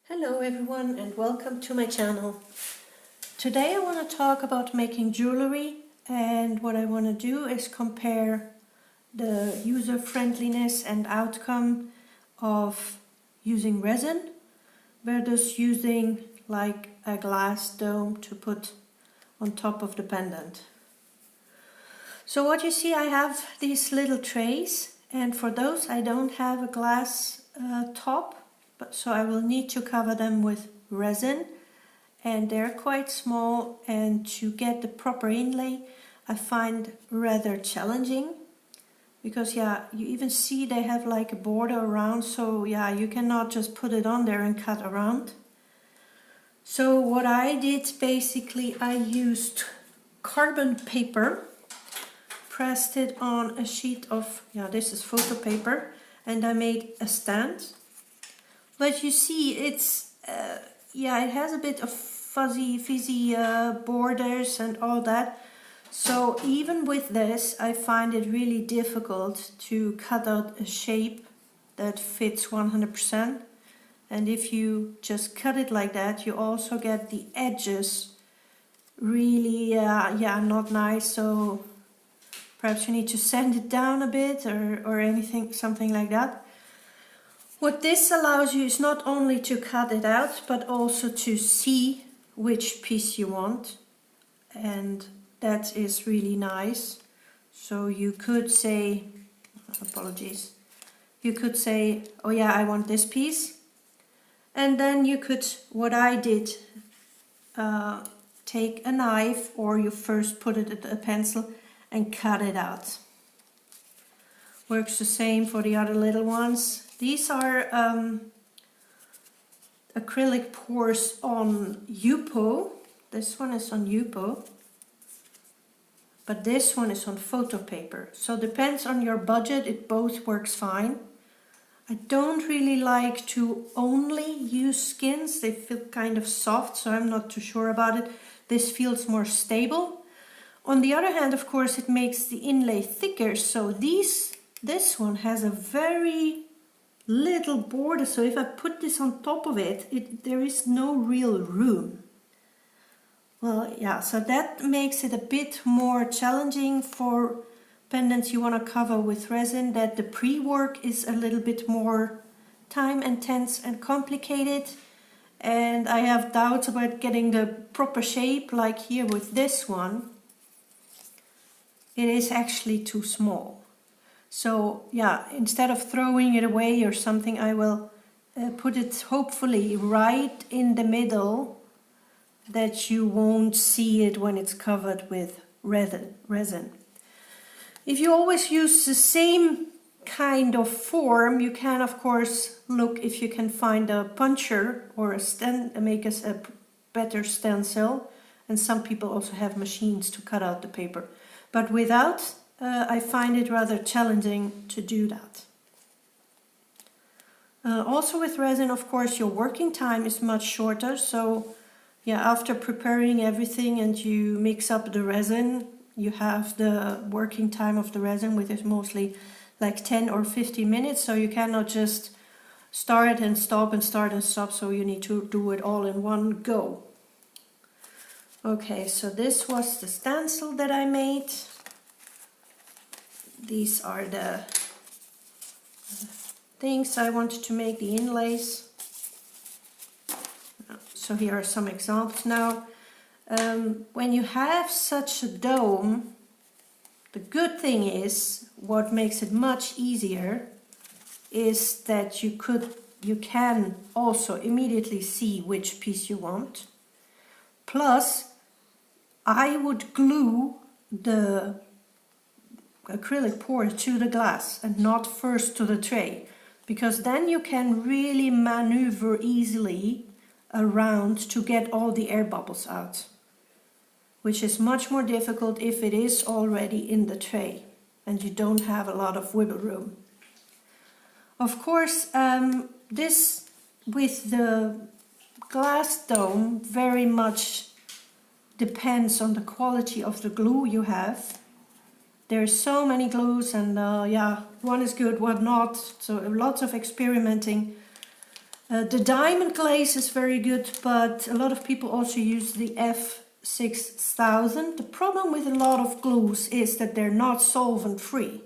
Hello everyone and welcome to my channel. Today I want to talk about making jewelry, and what I want to do is compare the user friendliness and outcome of using resin versus using like a glass dome to put on top of the pendant. So what you see, I have these little trays, and for those I don't have a glass top. So I will need to cover them with resin, and they're quite small, and to get the proper inlay I find rather challenging because you even see they have like a border around, so you cannot just put it on there and cut around. So what I did, basically I used carbon paper, pressed it on a sheet of, this is photo paper, and I made a stand. But you see, it's, it has a bit of fuzzy borders and all that. So even with this, I find it really difficult to cut out a shape that fits 100%. And if you just cut it like that, you also get the edges really, not nice. So perhaps you need to sand it down a bit or anything, something like that. What this allows you is not only to cut it out, but also to see which piece you want, and that is really nice. So you could say, apologies, you could say, oh yeah, I want this piece, and then you could, what I did, take a knife, or you first put it at a pencil and cut it out. Works the same for the other little ones. These are acrylic pours on yupo. This one is on yupo, but this one is on photo paper. So depends on your budget, it both works fine. I don't really like to only use skins, they feel kind of soft, so I'm not too sure about it. This feels more stable. On the other hand, of course, it makes the inlay thicker, so this one has a very little border, so if I put this on top of it, there is no real room. Well, so that makes it a bit more challenging for pendants you want to cover with resin, that the pre-work is a little bit more time intense and complicated, and I have doubts about getting the proper shape. Like here with this one, it is actually too small. So instead of throwing it away or something, I will put it hopefully right in the middle, that you won't see it when it's covered with resin. If you always use the same kind of form, you can of course look if you can find a puncher or a make us a better stencil, and some people also have machines to cut out the paper, but without, I find it rather challenging to do that. Also with resin, of course, your working time is much shorter. So after preparing everything and you mix up the resin, you have the working time of the resin, which is mostly like 10 or 15 minutes. So you cannot just start and stop and start and stop. So you need to do it all in one go. Okay, so this was the stencil that I made. These are the things I wanted to make, the inlays. So here are some examples now. When you have such a dome, the good thing is, what makes it much easier, is that you can also immediately see which piece you want. Plus, I would glue the acrylic pour to the glass and not first to the tray, because then you can really maneuver easily around to get all the air bubbles out, which is much more difficult if it is already in the tray and you don't have a lot of wiggle room. Of course, this with the glass dome very much depends on the quality of the glue you have. There's so many glues, and one is good, one not, so lots of experimenting. The diamond glaze is very good, but a lot of people also use the f.ex. The problem with a lot of glues is that they're not solvent free.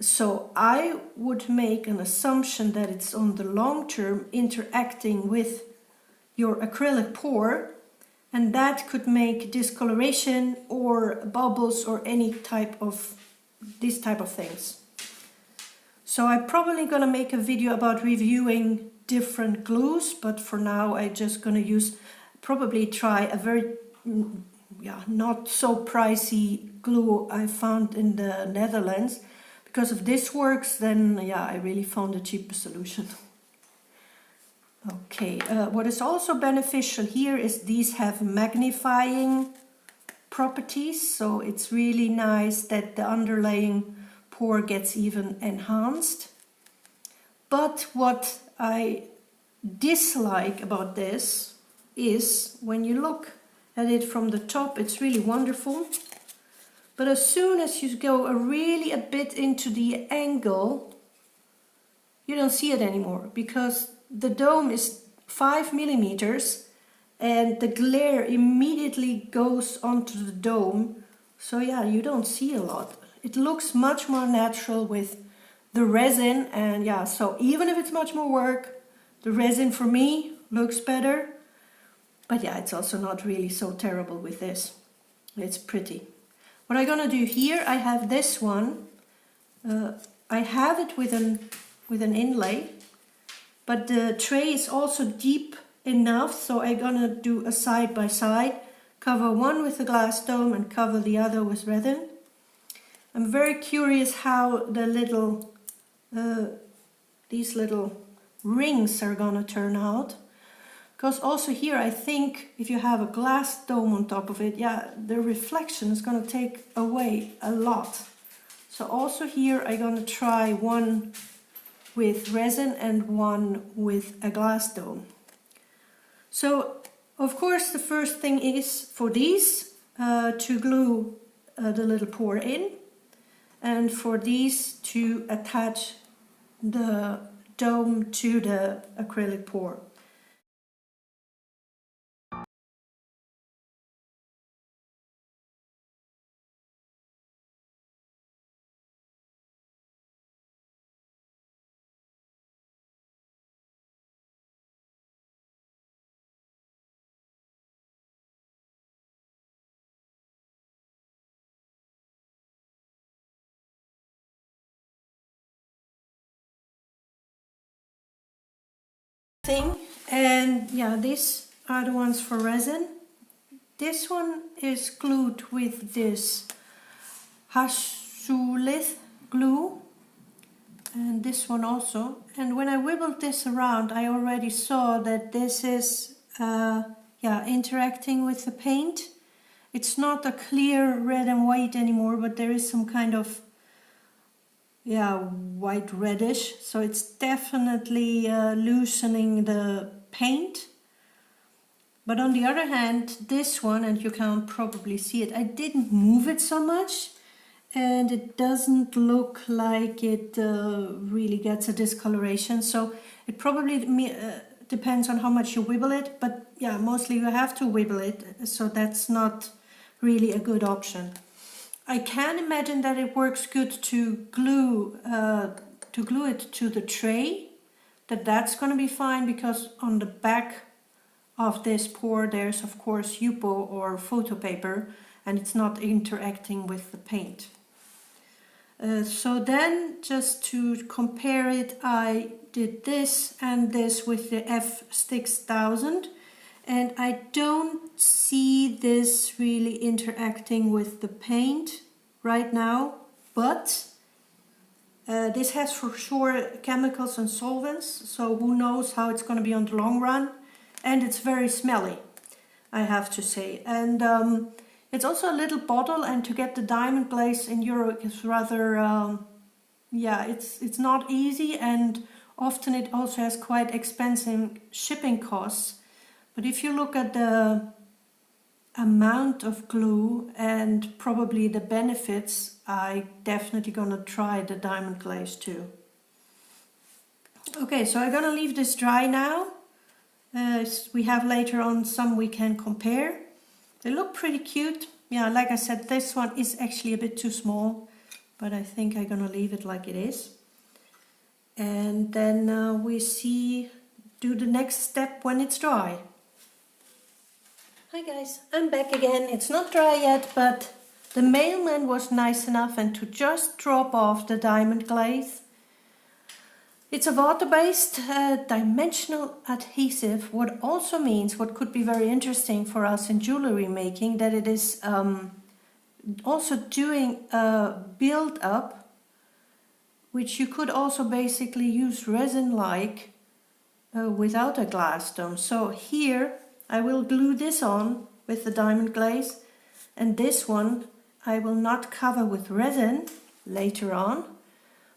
So I would make an assumption that it's on the long term interacting with your acrylic pour, and that could make discoloration or bubbles or any type of this type of things. So I'm probably gonna make a video about reviewing different glues, but for now I'm just gonna probably try a very not so pricey glue I found in the Netherlands. Because if this works, then I really found a cheaper solution. Okay, what is also beneficial here is these have magnifying properties, so it's really nice that the underlaying pour gets even enhanced. But what I dislike about this is when you look at it from the top, it's really wonderful. But as soon as you go really a bit into the angle, you don't see it anymore, because the dome is 5 millimeters and the glare immediately goes onto the dome. So you don't see a lot. It looks much more natural with the resin, and so even if it's much more work, the resin for me looks better. But it's also not really so terrible with this. It's pretty. What I'm gonna do here, I have this one. I have it with an inlay, but the tray is also deep enough, so I'm gonna do a side by side. Cover one with a glass dome and cover the other with resin. I'm very curious how the these little rings are gonna turn out. Because also here I think if you have a glass dome on top of it, the reflection is going to take away a lot. So also here I'm going to try one with resin and one with a glass dome. So of course the first thing is for these to glue the little pour in, and for these to attach the dome to the acrylic pour. And these are the ones for resin. This one is glued with this Acrylic glue, and this one also. And when I wibbled this around, I already saw that this is interacting with the paint. It's not a clear red and white anymore, but there is some kind of white reddish, so it's definitely loosening the paint. But on the other hand, this one, and you can probably see it, I didn't move it so much, and it doesn't look like it really gets a discoloration. So it probably depends on how much you wibble it, but mostly you have to wibble it, so that's not really a good option. I can imagine that it works good to glue it to the tray, that's going to be fine, because on the back of this pour there's of course yupo or photo paper, and it's not interacting with the paint. So then, just to compare it, I did this and this with the f.ex. And I don't see this really interacting with the paint right now, but this has for sure chemicals and solvents, so who knows how it's going to be on the long run. And it's very smelly, I have to say. And it's also a little bottle, and to get the diamond glaze in Europe is rather, it's not easy, and often it also has quite expensive shipping costs. But if you look at the amount of glue and probably the benefits, I definitely gonna try the diamond glaze too. Okay, so I'm gonna leave this dry now. We have later on some we can compare. They look pretty cute. Yeah, like I said, this one is actually a bit too small, but I think I'm gonna leave it like it is. And then do the next step when it's dry. Hi guys, I'm back again. It's not dry yet, but the mailman was nice enough and to just drop off the diamond glaze. It's a water-based dimensional adhesive, what also means, what could be very interesting for us in jewelry making, that it is also doing a build-up, which you could also basically use resin-like without a glass dome. So here I will glue this on with the diamond glaze, and this one I will not cover with resin later on,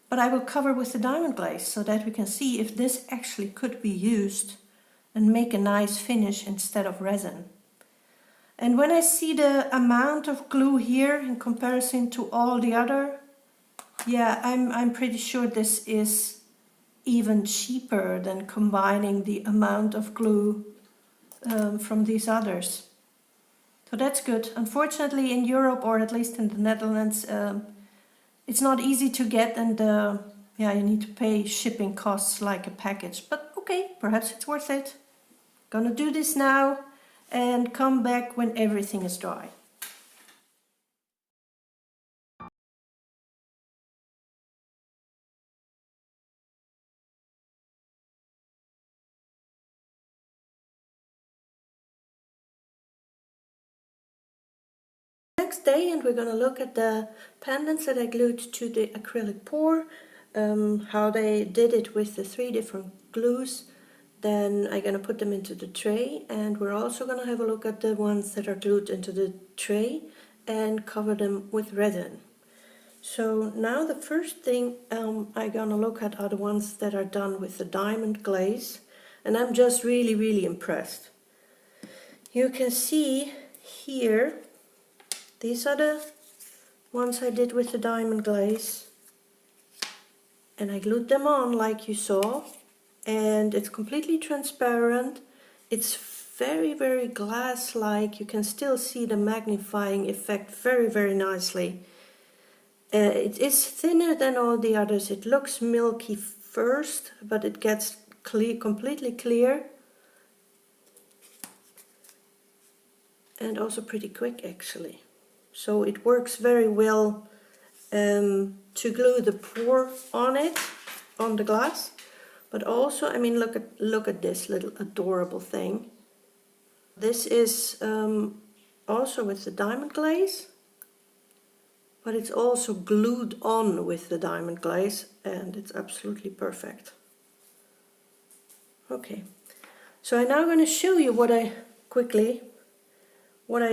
but I will cover with the diamond glaze so that we can see if this actually could be used and make a nice finish instead of resin. And when I see the amount of glue here in comparison to all the other, yeah, I'm pretty sure this is even cheaper than combining the amount of glue from these others. So that's good. Unfortunately in Europe, or at least in the Netherlands, it's not easy to get, and yeah, you need to pay shipping costs like a package. But okay, perhaps it's worth it. Gonna do this now and come back when everything is dry. Next day, and we're going to look at the pendants that I glued to the acrylic pour, how they did it with the 3 different glues. Then I'm going to put them into the tray, and we're also going to have a look at the ones that are glued into the tray and cover them with resin. So now the first thing I'm going to look at are the ones that are done with the diamond glaze, and I'm just really impressed. You can see here, these are the ones I did with the diamond glaze, and I glued them on like you saw, and it's completely transparent. It's very glass-like. You can still see the magnifying effect very nicely. It is thinner than all the others. It looks milky first, but it gets completely clear, and also pretty quick actually. So it works very well to glue the pour on it, on the glass. But also, I mean, look at this little adorable thing. This is also with the diamond glaze, but it's also glued on with the diamond glaze, and it's absolutely perfect. Okay, so I'm now going to show you what I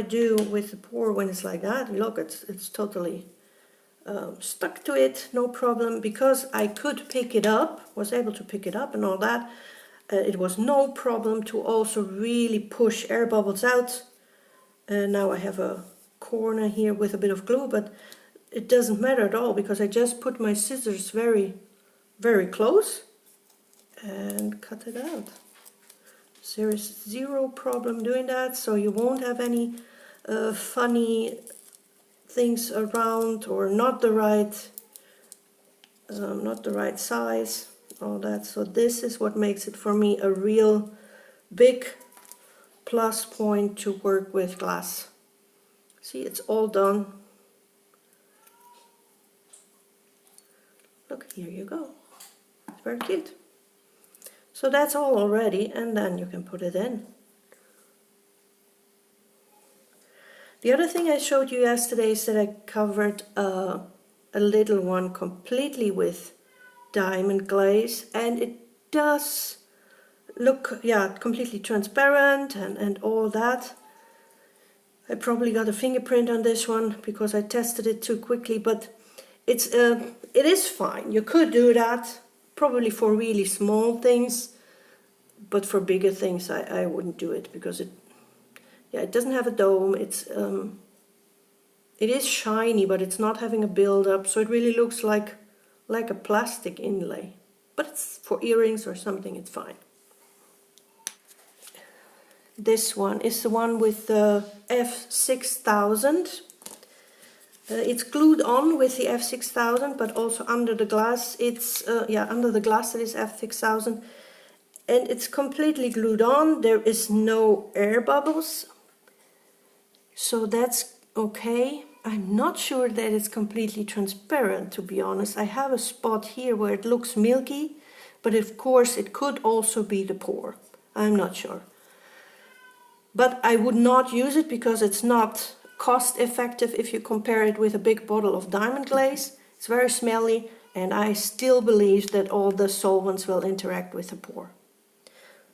do with the pour when it's like that. Look, it's totally stuck to it, no problem, because I could pick it up, was able to pick it up and all that. It was no problem to also really push air bubbles out. Now I have a corner here with a bit of glue, but it doesn't matter at all because I just put my scissors very close and cut it out. There is zero problem doing that, so you won't have any funny things around, or not the right size, all that. So this is what makes it for me a real big plus point to work with glass. See, it's all done. Look, here you go. It's very cute. So that's all already, and then you can put it in. The other thing I showed you yesterday is that I covered a little one completely with diamond glaze, and it does look, yeah, completely transparent and all that. I probably got a fingerprint on this one because I tested it too quickly, but it is fine. You could do that probably for really small things, but for bigger things I wouldn't do it because it doesn't have a dome. It is shiny, but it's not having a build-up, so it really looks like a plastic inlay. but it's for earrings or something, it's fine. This one is the one with the f.6000. It's glued on with the f.6000, but also under the glass. It's under the glass it is f.6000, and it's completely glued on. There is no air bubbles, so that's okay. I'm not sure that it's completely transparent, to be honest. I have a spot here where it looks milky, but of course it could also be the pour. I'm not sure. But I would not use it because it's not cost effective if you compare it with a big bottle of diamond glaze. It's very smelly, and I still believe that all the solvents will interact with the pour.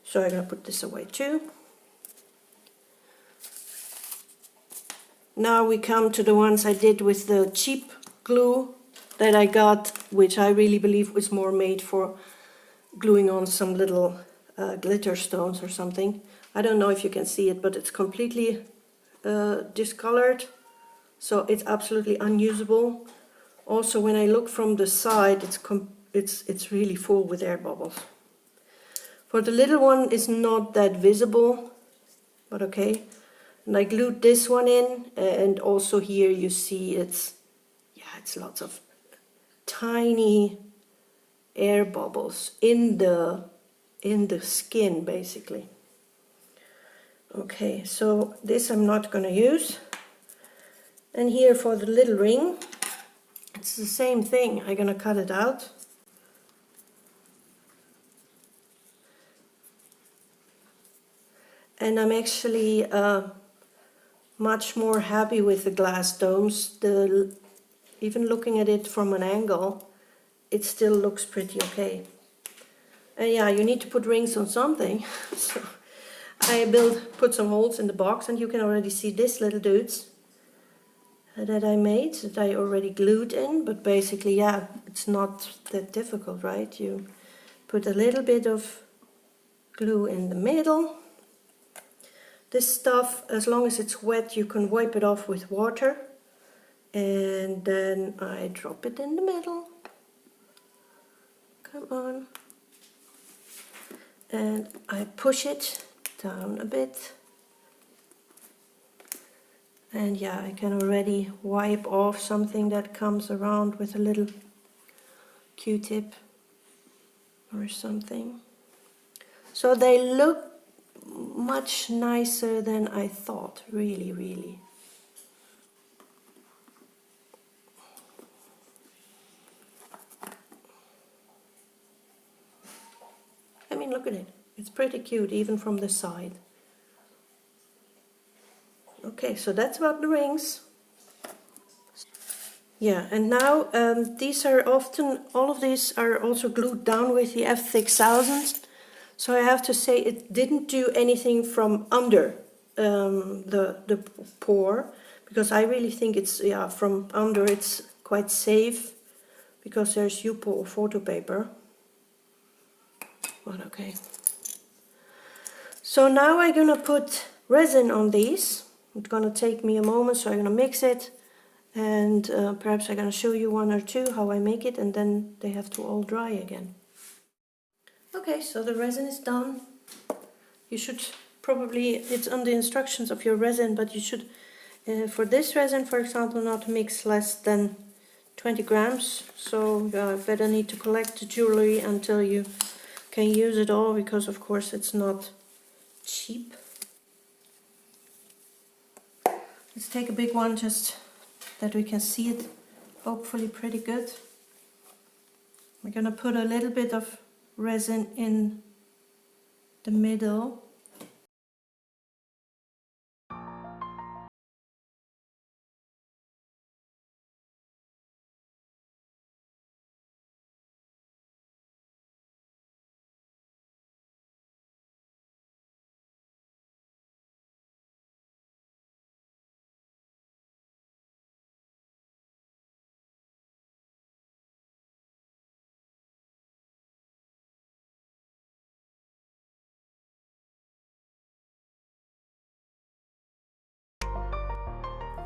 So I'm going to put this away too. Now we come to the ones I did with the cheap glue that I got, which I really believe was more made for gluing on some little glitter stones or something. I don't know if you can see it, but it's completely discolored, so it's absolutely unusable. Also, when I look from the side, it's really full with air bubbles. For the little one, it's not that visible, but okay. And I glued this one in, and also here you see it's lots of tiny air bubbles in the skin, basically. Okay, so this I'm not going to use. And here for the little ring, it's the same thing. I'm going to cut it out. And I'm actually much more happy with the glass domes. Even looking at it from an angle, it still looks pretty okay. And yeah, you need to put rings on something. So I put some holes in the box, and you can already see these little dudes that I made, that I already glued in. But basically, yeah, it's not that difficult, right? You put a little bit of glue in the middle. This stuff, as long as it's wet, you can wipe it off with water. And then I drop it in the middle. Come on. And I push it down a bit. And yeah, I can already wipe off something that comes around with a little Q-tip or something. So they look much nicer than I thought, really, really. I mean, look at it. It's pretty cute, even from the side. Okay, so that's about the rings. Yeah, and now these are often, all of these are also glued down with the f.ex. So I have to say it didn't do anything from under the pour, because I really think it's, yeah, from under it's quite safe, because there's yupo or photo paper. But okay. So now I'm gonna put resin on these. It's gonna take me a moment, so I'm gonna mix it, and perhaps I'm gonna show you one or two how I make it, and then they have to all dry again. Okay, so the resin is done. You should probably, it's on the instructions of your resin, but you should, for this resin, for example, not mix less than 20 grams. So you better need to collect the jewelry until you can use it all, because of course it's not cheap. Let's take a big one just that we can see it hopefully pretty good. We're gonna put a little bit of resin in the middle.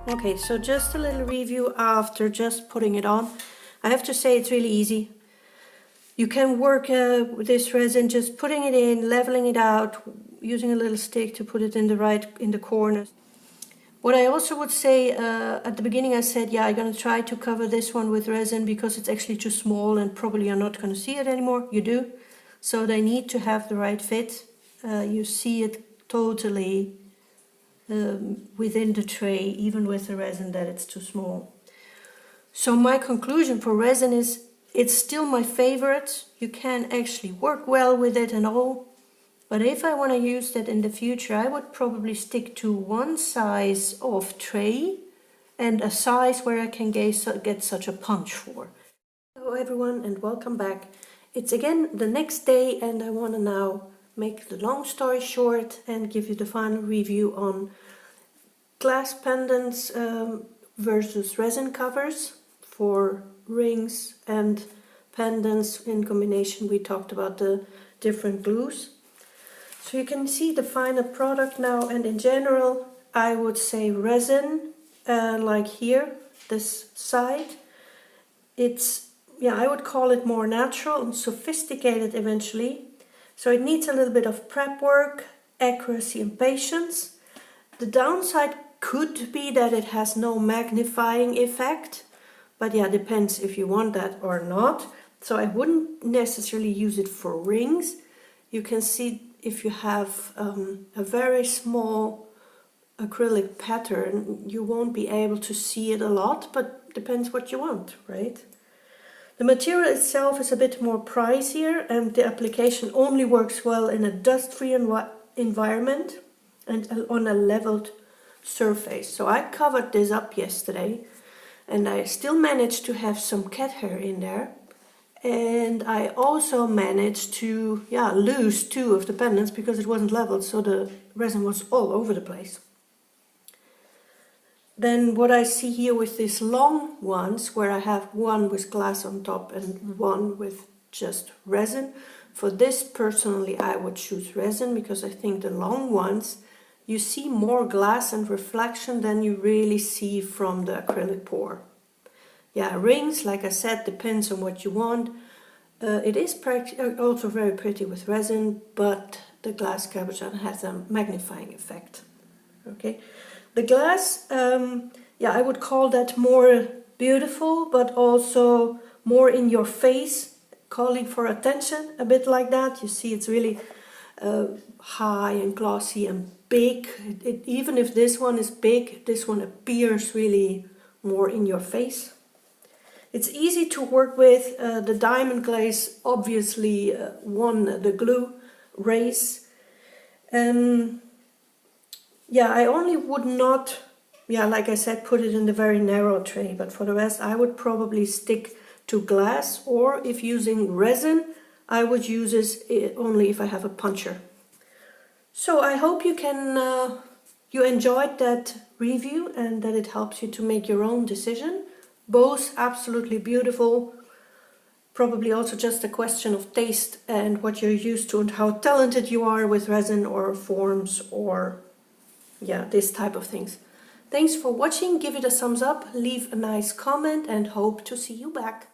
Okay, so just a little review after just putting it on. I have to say it's really easy. You can work with this resin, just putting it in, leveling it out, using a little stick to put it in the corners. What I also would say, at the beginning I said, yeah, I'm going to try to cover this one with resin because it's actually too small and probably you're not going to see it anymore. You do. So they need to have the right fit. You see it totally within the tray, even with the resin, that it's too small. So my conclusion for resin is it's still my favorite. You can actually work well with it and all. But if I want to use that in the future, I would probably stick to one size of tray and a size where I can get such a punch for. Hello everyone and welcome back. It's again the next day and I want to now make the long story short and give you the final review on glass pendants versus resin covers for rings and pendants in combination. We talked about the different glues. So you can see the final product now, and in general I would say resin, like here, this side, it's, yeah, I would call it more natural and sophisticated eventually. So it needs a little bit of prep work, accuracy and patience. The downside could be that it has no magnifying effect, but yeah, depends if you want that or not. So I wouldn't necessarily use it for rings. You can see if you have a very small acrylic pattern, you won't be able to see it a lot, but depends what you want, right? The material itself is a bit more pricier and the application only works well in a dust-free environment and on a leveled surface. So I covered this up yesterday and I still managed to have some cat hair in there. And I also managed to lose two of the pendants because it wasn't leveled, so the resin was all over the place. Then what I see here with these long ones, where I have one with glass on top and one with just resin, for this personally I would choose resin because I think the long ones, you see more glass and reflection than you really see from the acrylic pour. Yeah, rings, like I said, depends on what you want. It is also very pretty with resin, but the glass cabochant has a magnifying effect. Okay, the glass, I would call that more beautiful, but also more in your face, calling for attention, a bit like that. You see, it's really high and glossy and big. Even if this one is big, this one appears really more in your face. It's easy to work with. The diamond glaze obviously won the glue race. I only would not, like I said, put it in the very narrow tray, but for the rest I would probably stick to glass, or if using resin, I would use this only if I have a puncher. So I hope you enjoyed that review and that it helps you to make your own decision. Both absolutely beautiful, probably also just a question of taste and what you're used to and how talented you are with resin or forms or this type of things. Thanks for watching, give it a thumbs up, leave a nice comment and hope to see you back.